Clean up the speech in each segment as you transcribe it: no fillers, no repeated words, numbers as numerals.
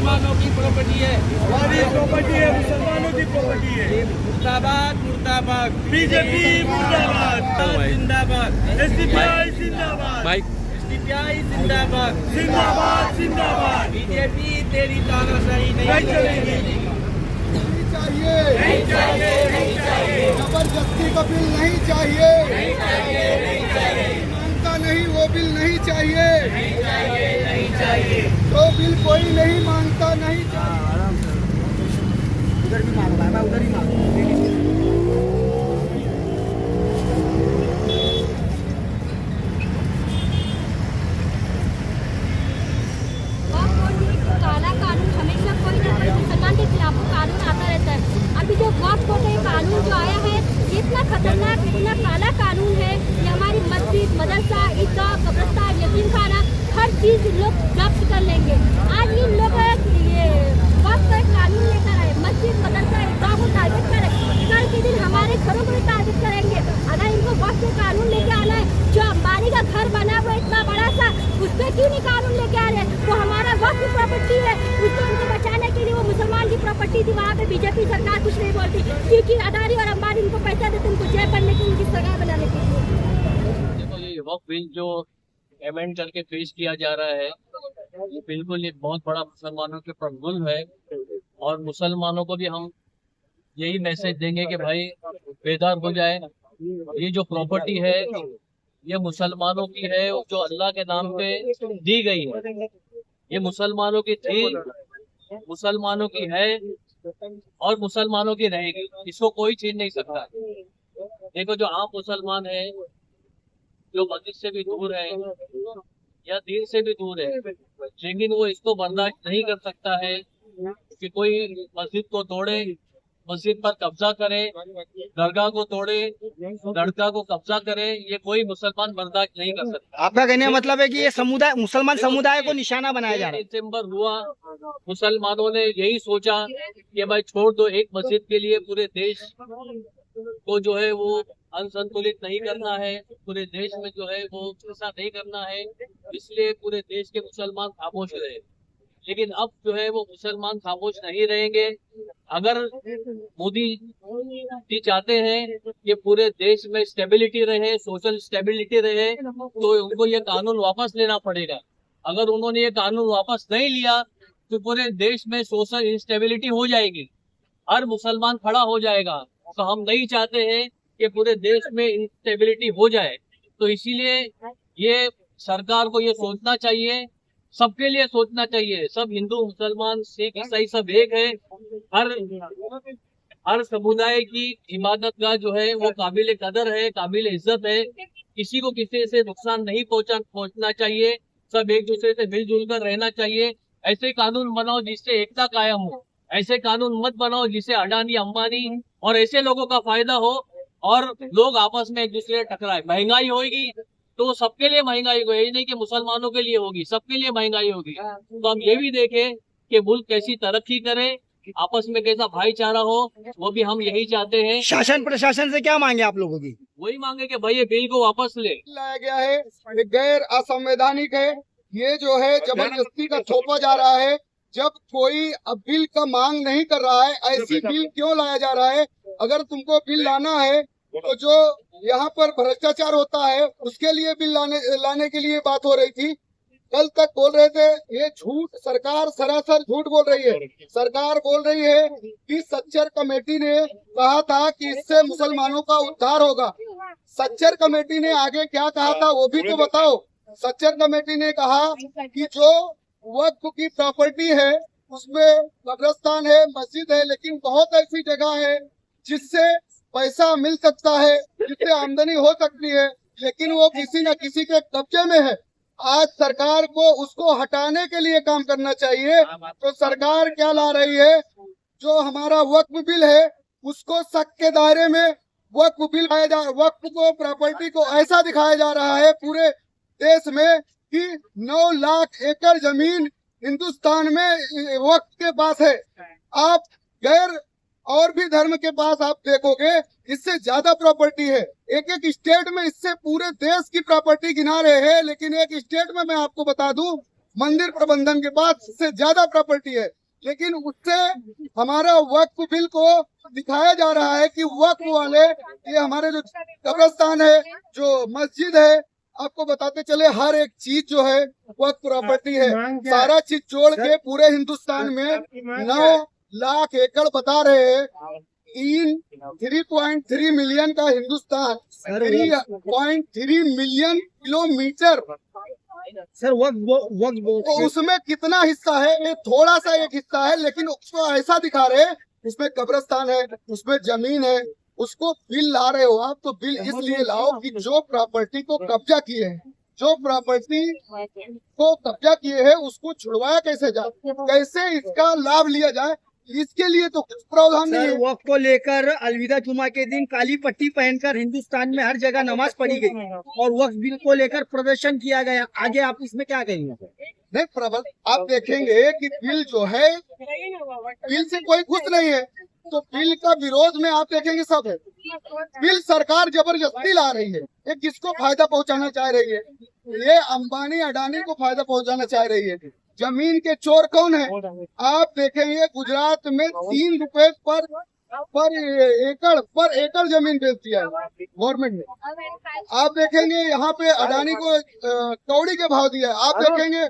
मुसलमानों की प्रॉपर्टी है, हमारी प्रॉपर्टी है, मुसलमानों की प्रॉपर्टी है। मुर्दाबाद मुर्दाबाद, बीजेपी मुर्दाबाद, जिंदाबाद, एसडीपीआई जिंदाबाद, एसडीपीआई जिंदाबाद, जिंदाबाद जिंदाबाद। बीजेपी तेरी तानाशाही नहीं नहीं चलेगी। नहीं चाहिए जबरदस्ती का बिल नहीं चाहिए, मांगता नहीं वो बिल नहीं चाहिए, तो बिल कोई नहीं मांगता नहीं चाहिए। उधर भी मांग रहा है, उधर ही मांग। काला कानून हमेशा कोई ना कोई मुसलमान के खिलाफ कानून आता रहता है। अभी जो वक्फ बोर्ड का कानून जो आया है, ये इतना खतरनाक, इतना काला कानून है। ये हमारी मस्जिद, मदरसा, ईदगाह, कब्रिस्तान, यतीम खाना, हर चीज लोग जब्त कर लेंगे। आज इन लोग ये वक्फ का कानून लेकर आए, मस्जिद, मदरसा, ईदगाह को टारगेट करें। कल के दिन हमारे घरों को भी टारगेट करेंगे। अगर इनको वक्फ का कानून लेके आना है, जो अंबानी का घर बना हुआ इतना बड़ा सा, उस पर क्यों नहीं कानून लेके आ रहे? वो हमारा वक्फ प्रॉपर्टी है, उसको उनको बचाने के लिए वो मुसलमान की प्रॉपर्टी थी, वहाँ पे बीजेपी सरकार कुछ नहीं बोलती, क्योंकि अदानी और अंबानी उनको पैसा देते उनको जेब बनने की, उनकी सरकार बनाने के लिए। देखो, ये वक्फ बिल जो अमेंड करके पेश किया जा रहा है, ये बिल्कुल एक बहुत बड़ा मुसलमानों के ऊपर जुल्म है। और मुसलमानों को भी हम यही मैसेज देंगे कि भाई बेदार हो जाए। ये जो प्रॉपर्टी है ये मुसलमानों की है, जो अल्लाह के नाम पे दी गई है। ये मुसलमानों की थी, मुसलमानों की है और मुसलमानों की रहेगी। इसको कोई छीन नहीं सकता। देखो, जो आम मुसलमान है, जो मस्जिद से भी दूर है या दीन से भी दूर है, लेकिन वो इसको बर्दाश्त नहीं कर सकता है कि कोई मस्जिद को तोड़े, मस्जिद पर कब्जा करे, दरगाह को तोड़े, दरगाह को कब्जा करे। ये कोई मुसलमान बर्दाश्त नहीं कर सकता। आपका कहने का मतलब है कि ये समुदाय, मुसलमान समुदाय को निशाना बनाया जा रहा है। दिसंबर हुआ, मुसलमानों ने यही सोचा कि भाई छोड़ दो, एक मस्जिद के लिए पूरे देश को जो है वो असंतुलित नहीं करना है, पूरे देश में जो है वो ऐसा नहीं करना है, इसलिए पूरे देश के मुसलमान खामोश रहे। लेकिन अब जो है वो मुसलमान खामोश नहीं रहेंगे। अगर मोदी जी चाहते हैं कि पूरे देश में स्टेबिलिटी रहे, सोशल स्टेबिलिटी रहे, तो उनको ये कानून वापस लेना पड़ेगा। अगर उन्होंने ये कानून वापस नहीं लिया तो पूरे देश में सोशल इंस्टेबिलिटी हो जाएगी, हर मुसलमान खड़ा हो जाएगा। तो हम नहीं चाहते हैं कि पूरे देश में इंस्टेबिलिटी हो जाए। तो इसीलिए ये सरकार को ये सोचना चाहिए, सबके लिए सोचना चाहिए। सब हिंदू, मुसलमान, सिख, ईसाई सब एक है। हर समुदाय की इबादत गाह जो है वो काबिल कदर है, काबिल इज्जत है। किसी को किसी से नुकसान नहीं पहुंचना चाहिए। सब एक दूसरे से मिलजुल कर रहना चाहिए। ऐसे कानून बनाओ जिससे एकता कायम हो। ऐसे कानून मत बनाओ जिससे अडानी, अंबानी और ऐसे लोगों का फायदा हो और लोग आपस में एक दूसरे से टकराए। महंगाई होगी तो सबके लिए महंगाई होगी, ये नहीं कि मुसलमानों के लिए होगी, सबके लिए महंगाई होगी। तो हम ये भी देखें कि मुल्क कैसी तरक्की करे, आपस में कैसा भाईचारा हो, वो भी हम यही चाहते हैं। शासन प्रशासन से क्या मांगे आप लोगों की? वही मांगे कि भाई ये बिल को वापस ले। लाया गया है, ये गैर असंवैधानिक है। ये जो है जबरदस्ती का थोपा जा रहा है। जब कोई अब बिल का मांग नहीं कर रहा है, ऐसी बिल क्यों लाया जा रहा है? अगर तुमको बिल लाना है तो जो यहाँ पर भ्रष्टाचार होता है उसके लिए बिल लाने के लिए बात हो रही थी। कल तक बोल रहे थे ये झूठ, सरकार सरासर झूठ बोल रही है। सरकार बोल रही है कि सच्चर कमेटी ने कहा था कि इससे मुसलमानों का उद्धार होगा। सच्चर कमेटी ने आगे क्या कहा था वो भी तो बताओ। सच्चर कमेटी ने कहा कि जो वक्फ की प्रॉपर्टी है उसमें कब्रिस्तान है, मस्जिद है, लेकिन बहुत ऐसी जगह है जिससे पैसा मिल सकता है, जिससे आमदनी हो सकती है, लेकिन वो किसी न किसी के कब्जे में है। आज सरकार को उसको हटाने के लिए काम करना चाहिए। तो सरकार क्या ला रही है? जो हमारा वक्फ बिल है उसको शक के दायरे में वक्फ बिल आया जा, वक्फ को, प्रॉपर्टी को ऐसा दिखाया जा रहा है पूरे देश में कि 9 लाख एकड़ जमीन हिंदुस्तान में वक्फ के पास है। आप गैर और भी धर्म के पास आप देखोगे इससे ज्यादा प्रॉपर्टी है। एक एक स्टेट में इससे पूरे देश की प्रॉपर्टी गिना रहे हैं, लेकिन एक स्टेट में मैं आपको बता दूं मंदिर प्रबंधन के पास इससे ज्यादा प्रॉपर्टी है। लेकिन उससे हमारा वक्फ बिल को दिखाया जा रहा है कि वक्फ वाले ये हमारे जो कब्रिस्तान है, जो मस्जिद है, आपको बताते चले हर एक चीज जो है वक्फ प्रॉपर्टी है। सारा चीज जोड़ के पूरे हिंदुस्तान में 9 लाख एकड़ बता रहे हैं। 3.3 मिलियन का हिंदुस्तान, 3.3 मिलियन किलोमीटर, सर वक्त उसमें कितना हिस्सा है? ये थोड़ा सा एक हिस्सा है, लेकिन उसको ऐसा दिखा रहे हैं उसमें कब्रिस्तान है, उसमें जमीन है। उसको बिल ला रहे हो आप, तो बिल इसलिए लाओ कि जो प्रॉपर्टी को कब्जा किए हैं, जो प्रॉपर्टी को कब्जा किए हैं, उसको छुड़वाया कैसे जाए, कैसे इसका लाभ लिया जाए, इसके लिए तो कुछ प्रावधान नहीं है। वक्त को लेकर अलविदा जुमा के दिन काली पट्टी पहनकर हिंदुस्तान में हर जगह नमाज पढ़ी गई और वक्त बिल को लेकर प्रदर्शन किया गया। आगे आप इसमें क्या कहेंगे? नहीं प्रबल, आप देखेंगे कि बिल जो है, बिल से कोई खुश नहीं है, तो बिल का विरोध में आप देखेंगे सब है। बिल सरकार जबरदस्ती ला रही है। ये किसको फायदा पहुंचाना चाह रही है? ये अंबानी अडानी को फायदा पहुंचाना चाह रही है। जमीन के चोर कौन है? आप देखेंगे गुजरात में 3 रुपए पर एकड़ जमीन बेच दिया है गवर्नमेंट ने। आप देखेंगे यहाँ पे अडानी को कौड़ी के भाव दिया है। आप देखेंगे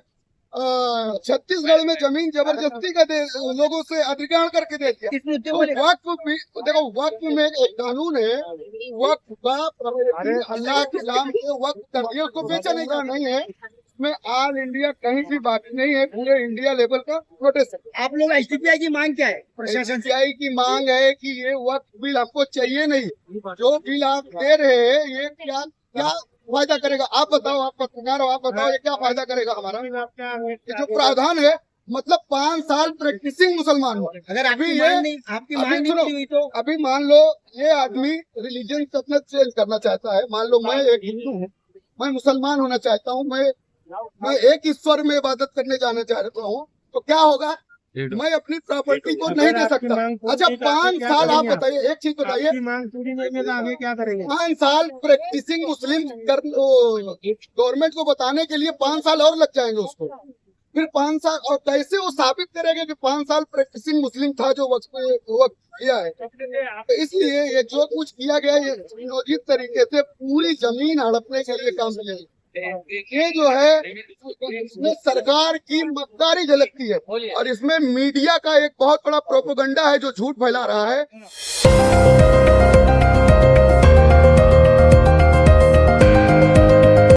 छत्तीसगढ़ में जमीन जबरदस्ती का लोगों से अधिग्रहण करके दे दिया। तो वक्फ देखो, वक्फ में एक कानून है, वक्फ का अल्लाह के नाम से वक्फ कर दिया, उसको बेचने का नहीं है। में ऑल इंडिया कहीं भी बात नहीं है, पूरे इंडिया लेवल का प्रोटेस्ट। आप लोग एसडीपीआई की मांग क्या है? प्रशासन से एसडीपीआई की मांग है कि ये वक्फ बिल आपको चाहिए नहीं। जो बिल आप दे रहे हैं, ये क्या क्या फायदा करेगा? आप बताओ, आप पत्रकार हो, आप बताओ ये क्या फायदा करेगा हमारा? ये जो प्रावधान है, मतलब 5 साल प्रैक्टिसिंग मुसलमान हो। अगर अभी आपकी मांग नहीं हुई तो अभी मान लो ये आदमी रिलीजन अपना चेंज करना चाहता है। मान लो मैं एक हिंदू हूँ, मैं मुसलमान होना चाहता हूँ, मैं एक ईश्वर में इबादत करने जाना चाहता हूँ, तो क्या होगा? मैं अपनी प्रॉपर्टी को नहीं दे सकता। अच्छा 5 साल, आप बताइए, एक चीज बताइए, मांग पूरी नहीं होगी तो आगे क्या करेंगे? 5 साल प्रैक्टिसिंग मुस्लिम गवर्नमेंट को बताने के लिए 5 साल और लग जाएंगे उसको। फिर 5 साल, और कैसे वो साबित करेंगे कि 5 साल प्रैक्टिसिंग मुस्लिम था जो वक्त किया है? तो इसलिए ये जो कुछ किया गया, ये सुनियोजित तरीके से पूरी जमीन हड़पने के लिए काम किया है। ये जो है, इसमें सरकार की मक्कारी झलकती है, और इसमें मीडिया का एक बहुत बड़ा प्रोपेगेंडा है जो झूठ फैला रहा है।